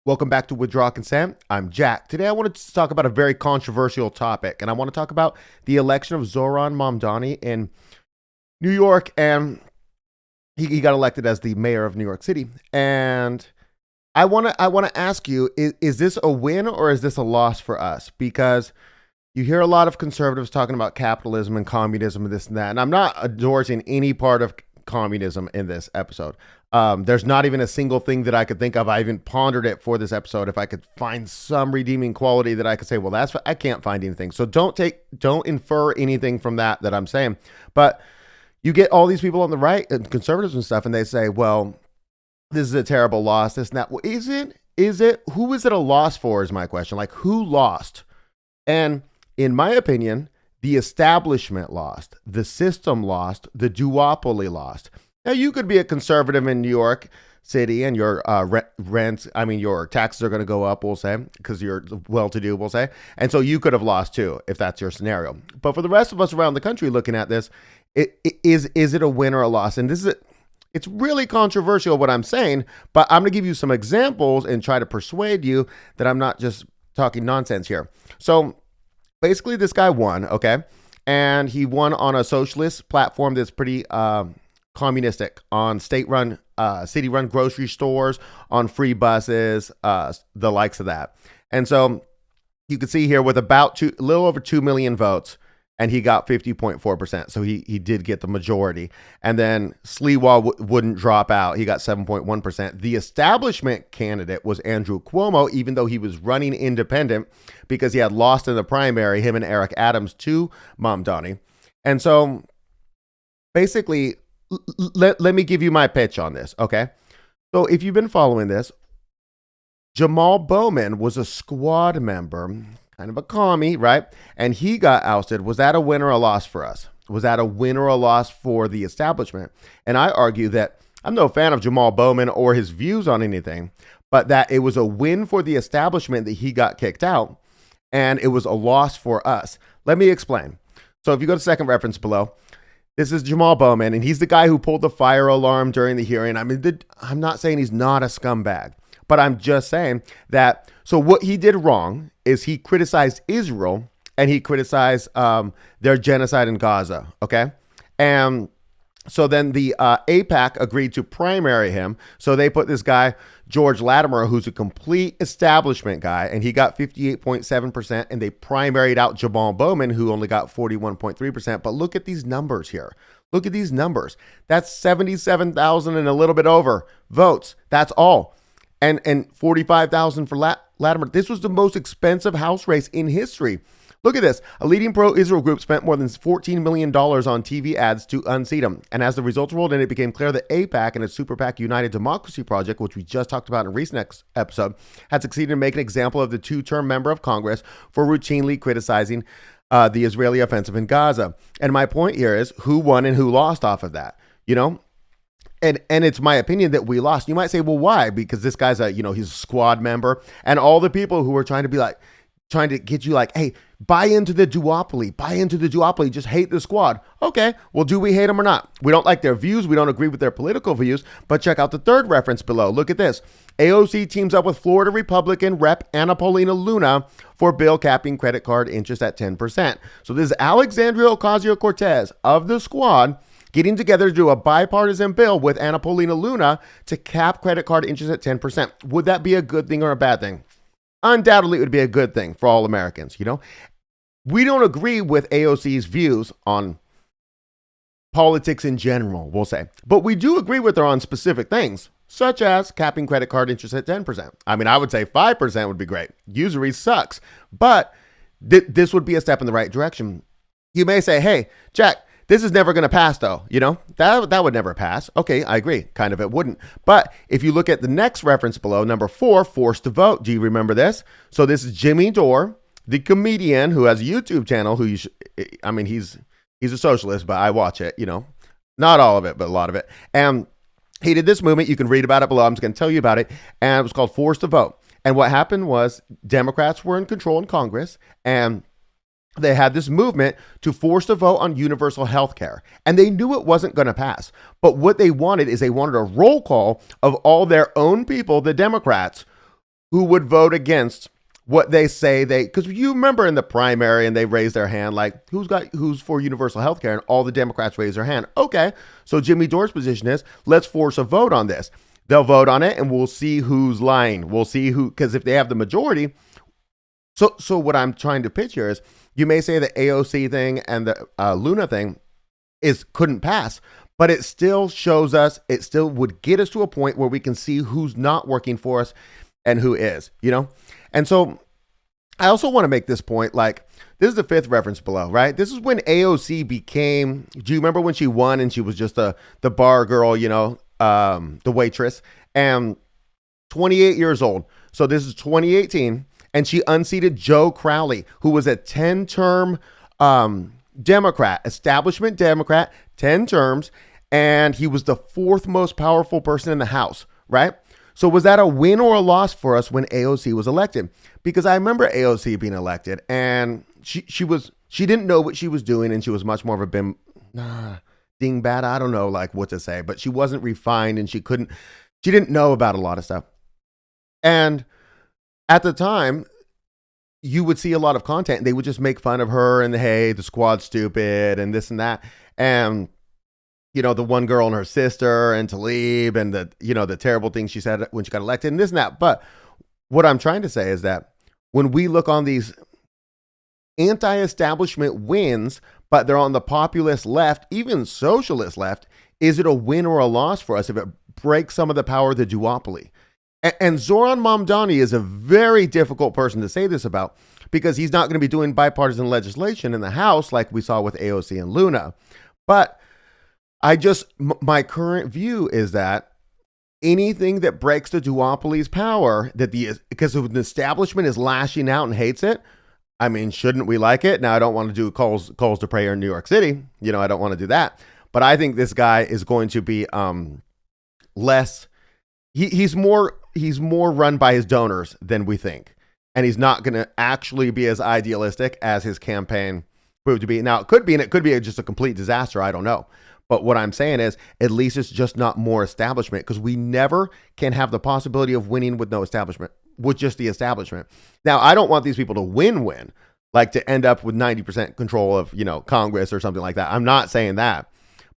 Welcome back to Withdraw Consent. I'm Jack. Today I wanted to talk about a very controversial topic, and I want to talk about the election of Zoran Mamdani in New York, and he got elected as the mayor of New York City. And I want to ask you: is this a win or is this a loss for us? Because you hear a lot of conservatives talking about capitalism and communism and this and that, and I'm not endorsing any part of communism in this episode. There's not even a single thing that I could think of. I even pondered it for this episode. If I could find some redeeming quality that I could say, well, I can't find anything. So don't infer anything from that I'm saying. But you get all these people on the right and conservatives and stuff, and they say, well, this is a terrible loss, this and that. Well, is it? Who is it a loss for is my question. Like, who lost? And in my opinion, the establishment lost, the system lost, the duopoly lost. Now, you could be a conservative in New York City and your your taxes are going to go up, we'll say, because you're well-to-do, we'll say. And so you could have lost too, if that's your scenario. But for the rest of us around the country looking at this, is it a win or a loss? And it's really controversial what I'm saying, but I'm going to give you some examples and try to persuade you that I'm not just talking nonsense here. So basically, this guy won, okay? And he won on a socialist platform that's pretty communistic, on state-run, city-run grocery stores, on free buses, the likes of that. And so you can see here with about a little over 2 million votes, and he got 50.4%. So he did get the majority. And then Sliwa wouldn't drop out. He got 7.1%. The establishment candidate was Andrew Cuomo, even though he was running independent because he had lost in the primary, him and Eric Adams, to Mamdani. And so basically, let me give you my pitch on this, okay? So if you've been following this, Jamal Bowman was a squad member, kind of a commie, right? And he got ousted. Was that a win or a loss for us? Was that a win or a loss for the establishment? And I argue that I'm no fan of Jamal Bowman or his views on anything, but that it was a win for the establishment that he got kicked out, and it was a loss for us. Let me explain. So if you go to second reference below, this is Jamal Bowman, and he's the guy who pulled the fire alarm during the hearing. I mean, I'm not saying he's not a scumbag, but I'm just saying that, so what he did wrong is he criticized Israel, and he criticized their genocide in Gaza, okay? And so then the AIPAC agreed to primary him. So they put this guy, George Latimer, who's a complete establishment guy, and he got 58.7%, and they primaried out Jamal Bowman, who only got 41.3%. But look at these numbers here. Look at these numbers. That's 77,000 and a little bit over votes. That's all. And 45,000 for Latimer. This was the most expensive House race in history. Look at this. A leading pro-Israel group spent more than $14 million on TV ads to unseat him. And as the results rolled in, it became clear that AIPAC and its super PAC United Democracy Project, which we just talked about in a recent episode, had succeeded in making an example of the two-term member of Congress for routinely criticizing the Israeli offensive in Gaza. And my point here is who won and who lost off of that, you know? And it's my opinion that we lost. You might say, well, why? Because this guy's he's a squad member, and all the people who were trying to get you like, hey, buy into the duopoly, just hate the squad. Okay, well, do we hate them or not? We don't like their views. We don't agree with their political views, but check out the third reference below. Look at this. AOC teams up with Florida Republican Rep. Anna Paulina Luna for bill capping credit card interest at 10%. So this is Alexandria Ocasio-Cortez of the squad getting together to do a bipartisan bill with Anna Paulina Luna to cap credit card interest at 10%. Would that be a good thing or a bad thing? Undoubtedly, it would be a good thing for all Americans, you know? We don't agree with AOC's views on politics in general, we'll say. But we do agree with her on specific things, such as capping credit card interest at 10%. I mean, I would say 5% would be great. Usury sucks. But this would be a step in the right direction. You may say, hey, Jack, this is never going to pass, though. You know, that would never pass. Okay, I agree. Kind of it wouldn't. But if you look at the next reference below, number 4, forced to vote. Do you remember this? So this is Jimmy Dore, the comedian who has a YouTube channel who he's a socialist, but I watch it, you know, not all of it, but a lot of it. And he did this movement. You can read about it below. I'm just going to tell you about it. And it was called Forced to Vote. And what happened was Democrats were in control in Congress, and they had this movement to force a vote on universal health care. And they knew it wasn't going to pass. But what they wanted is they wanted a roll call of all their own people, the Democrats, who would vote against what they say because you remember in the primary and they raised their hand, like who's for universal health care, and all the Democrats raised their hand. Okay, so Jimmy Dore's position is, let's force a vote on this. They'll vote on it and we'll see who's lying. We'll see who, because if they have the majority. So what I'm trying to pitch here is, you may say the AOC thing and the Luna thing couldn't pass, but it still shows us, it still would get us to a point where we can see who's not working for us and who is, And so I also want to make this point, like, this is the fifth reference below, right? This is when AOC became, do you remember when she won and she was just the bar girl, the waitress, and 28 years old. So this is 2018, and she unseated Joe Crowley, who was a 10-term Democrat, establishment Democrat, 10 terms, and he was the fourth most powerful person in the House, right? So was that a win or a loss for us when AOC was elected? Because I remember AOC being elected, and she didn't know what she was doing, and she was much more of a dingbat. I don't know like what to say, but she wasn't refined, and she didn't know about a lot of stuff. And at the time, you would see a lot of content, and they would just make fun of her and hey, the squad's stupid and this and that. And the one girl and her sister and Tlaib and the terrible things she said when she got elected and this and that. But what I'm trying to say is that when we look on these anti-establishment wins, but they're on the populist left, even socialist left, is it a win or a loss for us if it breaks some of the power of the duopoly? And Zoran Mamdani is a very difficult person to say this about, because he's not going to be doing bipartisan legislation in the House like we saw with AOC and Luna. But my current view is that anything that breaks the duopoly's power, because the establishment is lashing out and hates it, I mean, shouldn't we like it? Now, I don't want to do calls to prayer in New York City. I don't want to do that. But I think this guy is going to be less. He's more run by his donors than we think. And he's not going to actually be as idealistic as his campaign proved to be. Now, it could be just a complete disaster. I don't know. But what I'm saying is, at least it's just not more establishment, because we never can have the possibility of winning with no establishment, with just the establishment. Now, I don't want these people to win, like to end up with 90% control of, Congress or something like that. I'm not saying that.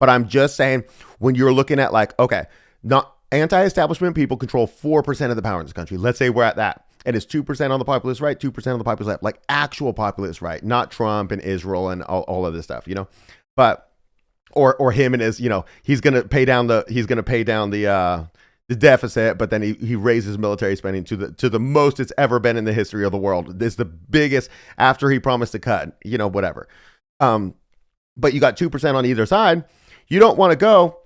But I'm just saying, when you're looking at like, okay, not anti-establishment people control 4% of the power in this country. Let's say we're at that. And it's 2% on the populist right, 2% on the populist left, like actual populist right, not Trump and Israel and all of this stuff, But or him and his, he's going to pay down the deficit, but then he raises military spending to the most it's ever been in the history of the world. This is the biggest after he promised to cut, whatever. But you got 2% on either side. You don't want to go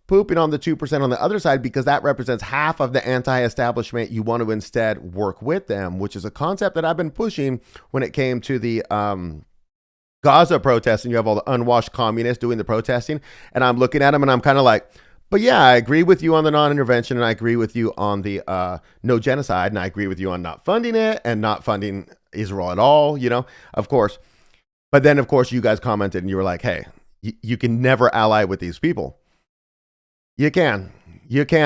pooping on the 2% on the other side, because that represents half of the anti-establishment. You want to instead work with them, which is a concept that I've been pushing when it came to the Gaza protests, and you have all the unwashed communists doing the protesting, and I'm looking at them and I'm kind of like, but yeah, I agree with you on the non-intervention, and I agree with you on the no genocide, and I agree with you on not funding it and not funding Israel at all, of course. But then, of course, you guys commented and you were like, hey, you can never ally with these people. You can,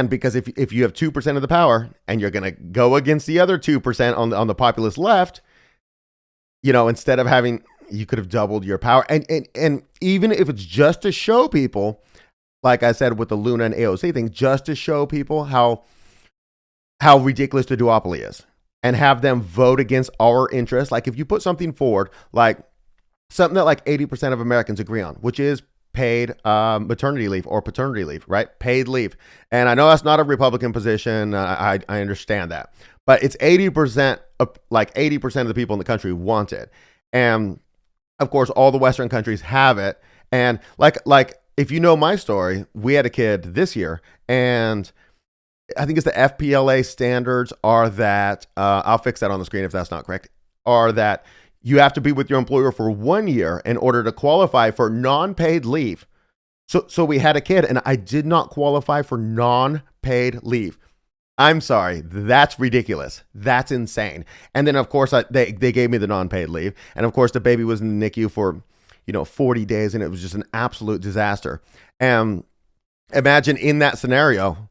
because if you have 2% of the power and you're going to go against the other 2% on the populist left, instead of having, you could have doubled your power. And even if it's just to show people, like I said with the Luna and AOC thing, just to show people how ridiculous the duopoly is, and have them vote against our interests. Like if you put something forward, like something that like 80% of Americans agree on, which is paid maternity leave or paternity leave, right? Paid leave. And I know that's not a Republican position. I understand that, but it's 80%, like 80% of the people in the country want it. And of course, all the Western countries have it. And like if you know my story, we had a kid this year, and I think it's the FPLA standards are that, I'll fix that on the screen if that's not correct, are that you have to be with your employer for 1 year in order to qualify for non-paid leave. So we had a kid, and I did not qualify for non-paid leave. I'm sorry, that's ridiculous. That's insane. And then, of course, they gave me the non-paid leave. And, of course, the baby was in the NICU for, 40 days, and it was just an absolute disaster. And imagine in that scenario,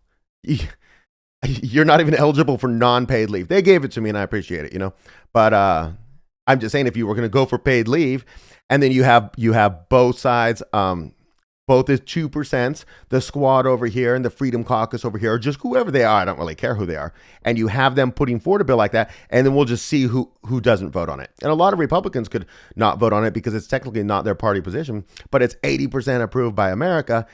you're not even eligible for non-paid leave. They gave it to me and I appreciate it, But I'm just saying, if you were going to go for paid leave, and then you have both sides, both is 2%, the squad over here and the Freedom Caucus over here, or just whoever they are, I don't really care who they are, and you have them putting forward a bill like that, and then we'll just see who doesn't vote on it. And a lot of Republicans could not vote on it because it's technically not their party position, but it's 80% approved by America.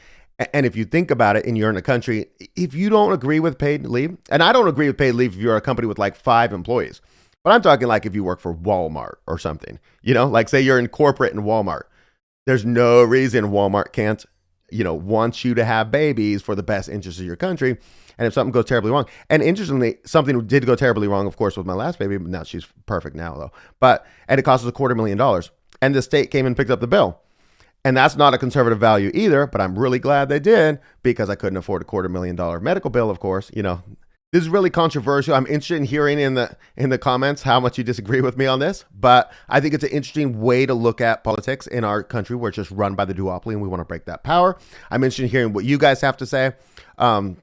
And if you think about it, and you're in a country, if you don't agree with paid leave, and I don't agree with paid leave if you're a company with like 5 employees, but I'm talking like if you work for Walmart or something, like say you're in corporate in Walmart, there's no reason Walmart can't, want you to have babies for the best interest of your country. And if something goes terribly wrong, and interestingly, something did go terribly wrong, of course, with my last baby, but now she's perfect now though, and it cost us $250,000, and the state came and picked up the bill. And that's not a conservative value either, but I'm really glad they did, because I couldn't afford a $250,000 medical bill, of course. This is really controversial. I'm interested in hearing in the comments how much you disagree with me on this, but I think it's an interesting way to look at politics in our country, where it's just run by the duopoly, and we want to break that power. I'm interested in hearing what you guys have to say. On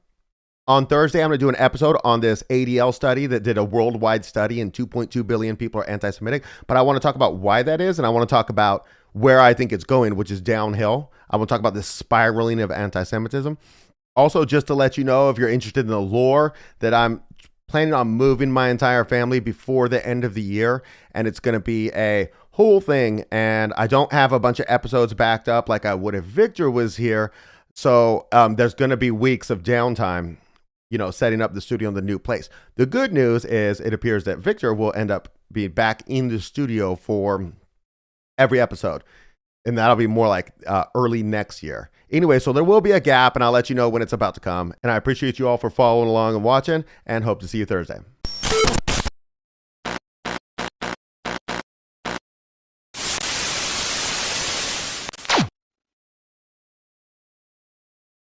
Thursday, I'm going to do an episode on this ADL study that did a worldwide study, and 2.2 billion people are anti-Semitic. But I want to talk about why that is, and I want to talk about where I think it's going, which is downhill. I want to talk about this spiraling of anti-Semitism. Also, just to let you know, if you're interested in the lore, that I'm planning on moving my entire family before the end of the year, and it's going to be a whole thing. And I don't have a bunch of episodes backed up like I would if Victor was here. So there's going to be weeks of downtime, setting up the studio in the new place. The good news is it appears that Victor will end up being back in the studio for every episode, and that'll be more like early next year. Anyway, so there will be a gap, and I'll let you know when it's about to come. And I appreciate you all for following along and watching, and hope to see you Thursday.